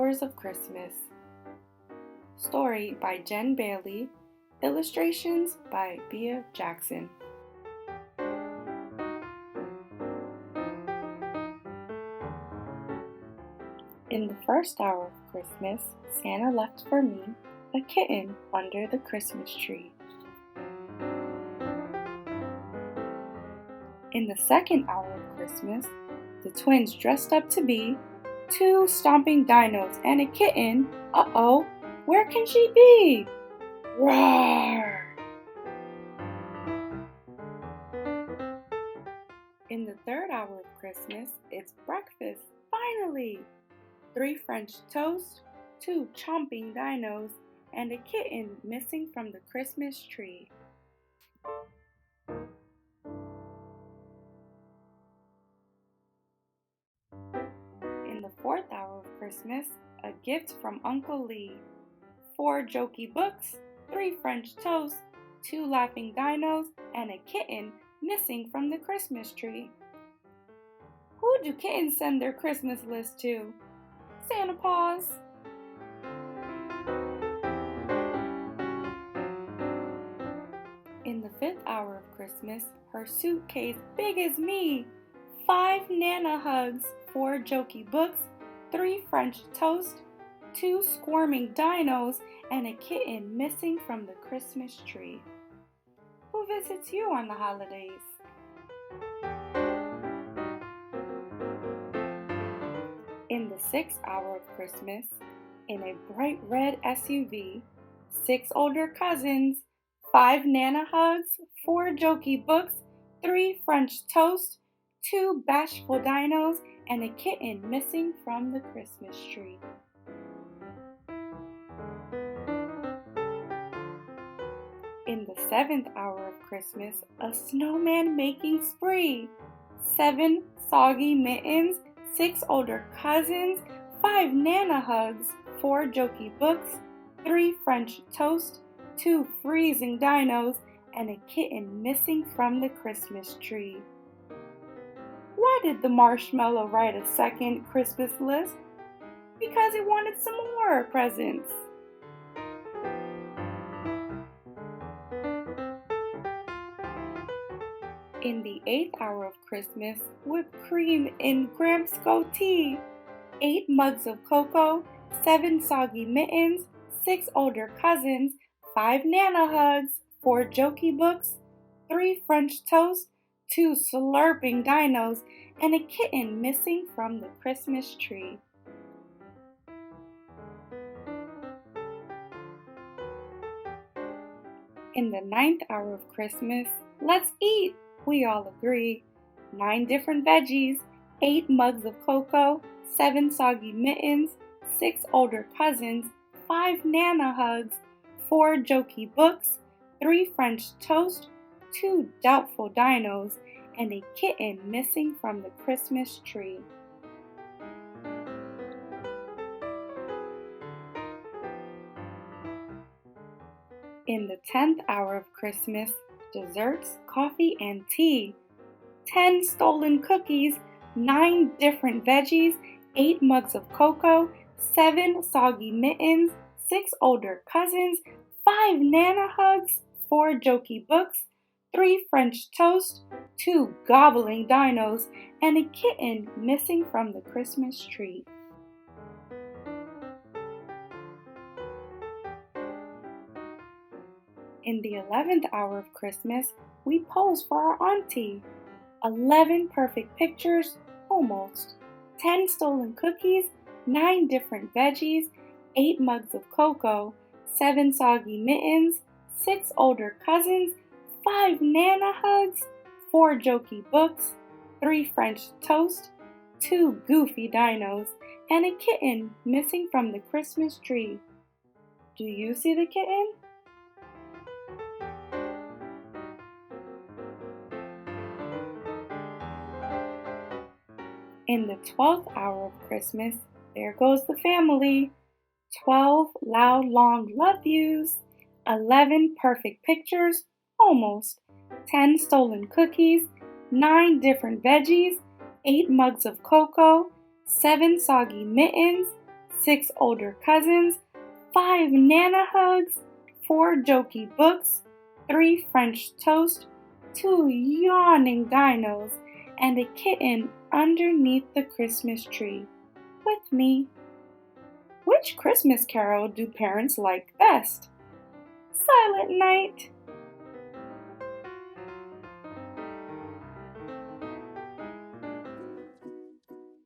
Hours of Christmas. Story by Jen Bailey. Illustrations by Bea Jackson. In the first hour of Christmas, Santa left for me a kitten under the Christmas tree. In the second hour of Christmas, the twins dressed up to be two stomping dinos and a kitten. Uh-oh, where can she be? Roar! In the third hour of Christmas, it's breakfast, finally! 3 French toast, 2 chomping dinos, and a kitten missing from the Christmas tree. In the fourth hour of Christmas, a gift from Uncle Lee. 4 jokey books, 3 French toasts, 2 laughing dinos, and a kitten missing from the Christmas tree. Who do kittens send their Christmas list to? Santa Paws. In the fifth hour of Christmas, her suitcase big as me. 5 Nana hugs, 4 jokey books, 3 French toast, 2 squirming dinos, and a kitten missing from the Christmas tree. Who visits you on the holidays? In the sixth hour of Christmas, in a bright red SUV, 6 older cousins, 5 Nana hugs, 4 jokey books, 3 French toast, 2 bashful dinos, and a kitten missing from the Christmas tree. In the seventh hour of Christmas, a snowman making spree. 7 soggy mittens, 6 older cousins, 5 Nana hugs, 4 jokey books, 3 French toast, 2 freezing dinos, and a kitten missing from the Christmas tree. Why did the marshmallow write a second Christmas list? Because he wanted some more presents. In the eighth hour of Christmas, whipped cream in Gramps goatee, 8 mugs of cocoa, 7 soggy mittens, 6 older cousins, 5 Nana hugs, 4 jokey books, 3 French toast, 2 slurping dinos, and a kitten missing from the Christmas tree. In the ninth hour of Christmas, let's eat! We all agree. 9 different veggies, 8 mugs of cocoa, 7 soggy mittens, 6 older cousins, 5 Nana hugs, 4 jokey books, 3 French toast, 2 doubtful dinos, and a kitten missing from the Christmas tree. In the 10th hour of Christmas, desserts, coffee, and tea. 10 stolen cookies, 9 different veggies, 8 mugs of cocoa, 7 soggy mittens, 6 older cousins, 5 Nana hugs, 4 jokey books, 3 French toast, 2 gobbling dinos, and a kitten missing from the Christmas tree. In the 11th hour of Christmas, we pose for our auntie. 11 perfect pictures, almost. 10 stolen cookies, 9 different veggies, 8 mugs of cocoa, 7 soggy mittens, 6 older cousins, 5 Nana hugs, 4 jokey books, 3 French toast, 2 goofy dinos, and a kitten missing from the Christmas tree. Do you see the kitten? In the 12th hour of Christmas, there goes the family. 12 loud, long love yous. 11 perfect pictures, almost. 10 stolen cookies. 9 different veggies. 8 mugs of cocoa. 7 soggy mittens. 6 older cousins, 5 Nana hugs, 4 jokey books, 3 French toast, 2 yawning dinos, and a kitten underneath the Christmas tree with me. Which Christmas carol do parents like best? Silent Night.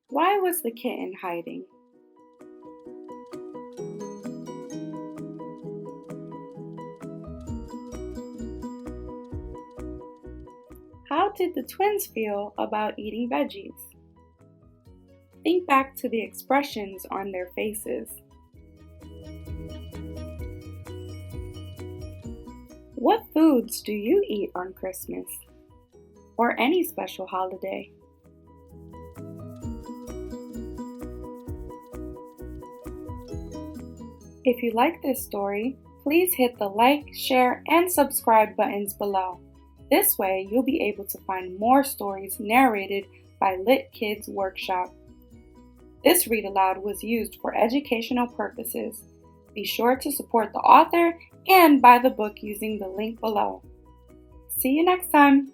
Why was the kitten hiding? How did the twins feel about eating veggies? Think back to the expressions on their faces. What foods do you eat on Christmas or any special holiday? If you like this story, please hit the like, share, and subscribe buttons below. This way, you'll be able to find more stories narrated by Lit Kids Workshop. This read aloud was used for educational purposes. Be sure to support the author and buy the book using the link below. See you next time!